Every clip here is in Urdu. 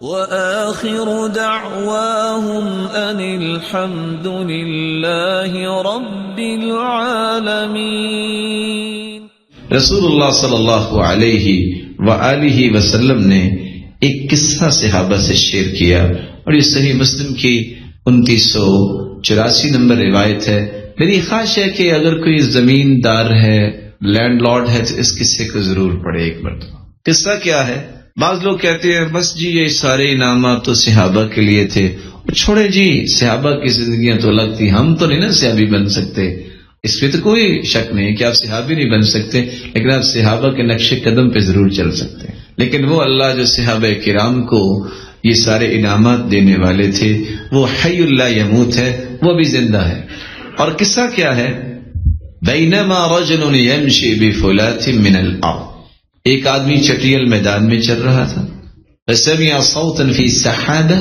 وآخر دعواهم أن الحمد لله رب العالمين۔ رسول اللہ صلی اللہ علیہ وآلہ وسلم نے ایک قصہ صحابہ سے شیئر کیا، اور یہ صحیح مسلم کی 2984 نمبر روایت ہے۔ میری خواہش ہے کہ اگر کوئی زمیندار ہے، لینڈ لارڈ ہے، تو اس قصے کو ضرور پڑھے ایک مرتبہ۔ قصہ کیا ہے؟ بعض لوگ کہتے ہیں بس جی یہ سارے انعامات تو صحابہ کے لیے تھے، اور چھوڑے جی صحابہ کی زندگیاں تو الگ تھی، ہم تو نہیں نا صحابی بن سکتے۔ اس پہ تو کوئی شک نہیں کہ آپ صحابی نہیں بن سکتے، لیکن آپ صحابہ کے نقش قدم پہ ضرور چل سکتے ہیں۔ لیکن وہ اللہ جو صحابہ کرام کو یہ سارے انعامات دینے والے تھے، وہ حی لا یموت ہے، وہ بھی زندہ ہے۔ اور قصہ کیا ہے؟ بینما رجل یمشی بفلات من الارض، ایک آدمی چٹیل میدان میں چل رہا تھا، فسمع صوتا فی السحابہ،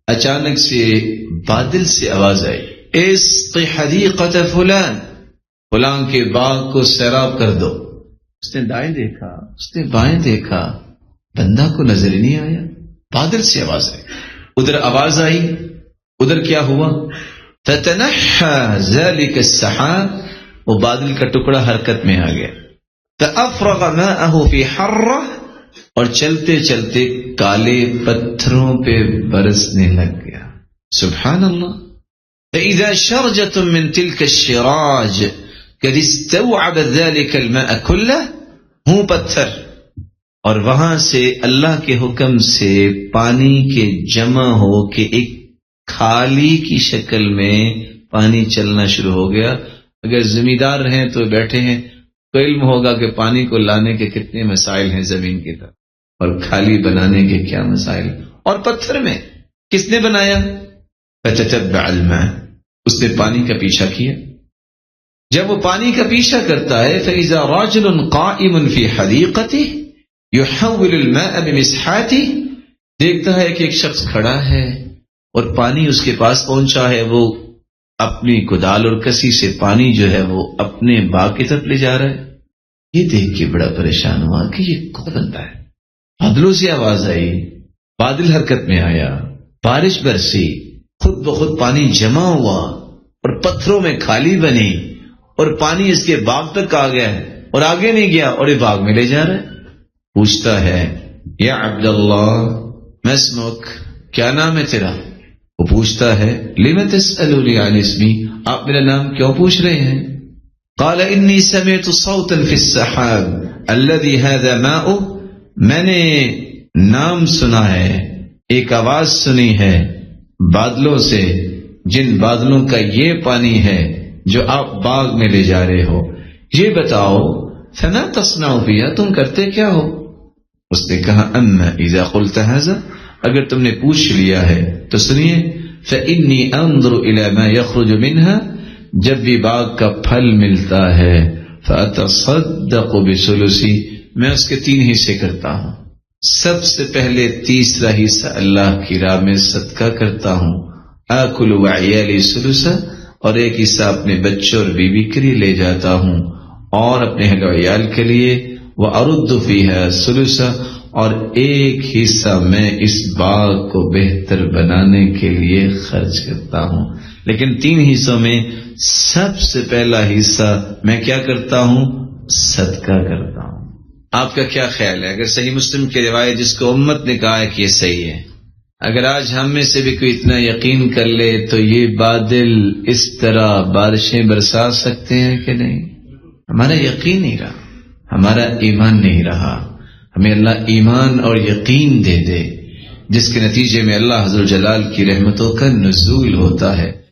اچانک سے بادل سے آواز آئی، اسق حدیقۃ فلان، فلان کے باغ کو سیراب کر دو۔ اس نے دائیں دیکھا، اس نے بائیں دیکھا، بندہ کو نظر ہی نہیں آیا۔ بادل سے آواز آئی، ادھر آواز آئی، ادھر کیا ہوا؟ فتنحى ذلك السحاب، وہ بادل کا ٹکڑا حرکت میں آ گیا۔ فافرغ ماءه في حرة، اور چلتے چلتے کالے پتھروں پہ برسنے لگ گیا۔ سبحان اللہ۔ فإذا شرجة من تلك الشراج قد استوعب ذلك الماء كله، ہوں پتھر، اور وہاں سے اللہ کے حکم سے پانی کے جمع ہو کے ایک کھالی کی شکل میں پانی چلنا شروع ہو گیا۔ اگر زمیندار ہیں تو بیٹھے ہیں تو علم ہوگا کہ پانی کو لانے کے کتنے مسائل ہیں زمین کی طرف، اور کھالی بنانے کے کیا مسائل۔ اور پتھر میں کس نے بنایا؟ فتتبع الماء، اس نے پانی کا پیچھا کیا۔ جب وہ پانی کا پیچھا کرتا ہے، فإذا راجل قائم في حديقته يحول الماء بمسحاته، دیکھتا ہے کہ ایک شخص کھڑا ہے اور پانی اس کے پاس پہنچا ہے، وہ اپنی کدال اور کسی سے پانی جو ہے وہ اپنے باغ کی طرف لے جا رہا ہے۔ یہ دیکھ کے بڑا پریشان ہوا کہ یہ کون بندہ ہے۔ بادلوں سے آواز آئی، بادل حرکت میں آیا، بارش برسی، خود بخود پانی جمع ہوا اور پتھروں میں کھالی بنی، اور پانی اس کے باغ تک آ گیا ہے اور آگے نہیں گیا، اور یہ باغ میں لے جا رہا ہے۔ پوچھتا ہے، یا عبداللہ ما اسمک، کیا نام ہے تیرا؟ وہ پوچھتا ہے، لم تسألونی عن اسمی، آپ میرا نام کیوں پوچھ رہے ہیں؟ قال انی سمعت صوتا فی السحاب الذي هذا ماؤ، میں نے نام سنا ہے، ایک آواز سنی ہے بادلوں سے، جن بادلوں کا یہ پانی ہے جو آپ باغ میں لے جا رہے ہو، یہ بتاؤ فما تصنع بها، تم کرتے کیا ہو؟ اس نے کہا، اما اذا قلت هذا، اگر تم نے پوچھ لیا ہے تو سنیے، فإنی انظر الى ما يخرج منها، جب بھی باغ کا پھل ملتا ہے، فأتصدق بثلثی، میں اس کے 3 حصے کرتا ہوں۔ سب سے پہلے تیسرا حصہ اللہ کی راہ میں صدقہ کرتا ہوں، آکل وعیالی ثلثا، اور ایک حصہ اپنے بچوں اور بیوی کے لیے لے جاتا ہوں، اور اپنے اہل و عیال کے لیے، وارد فیہا ثلثا، اور ایک حصہ میں اس باغ کو بہتر بنانے کے لیے خرچ کرتا ہوں۔ لیکن 3 حصوں میں سب سے پہلا حصہ میں کیا کرتا ہوں؟ صدقہ کرتا ہوں۔ آپ کا کیا خیال ہے؟ اگر صحیح مسلم کی روایت جس کو امت نے کہا ہے کہ یہ صحیح ہے، اگر آج ہم میں سے بھی کوئی اتنا یقین کر لے تو یہ بادل اس طرح بارشیں برسا سکتے ہیں کہ نہیں؟ ہمارا یقین نہیں رہا، ہمارا ایمان نہیں رہا۔ ہمیں اللہ ایمان اور یقین دے دے، جس کے نتیجے میں اللہ عز و جلال کی رحمتوں کا نزول ہوتا ہے۔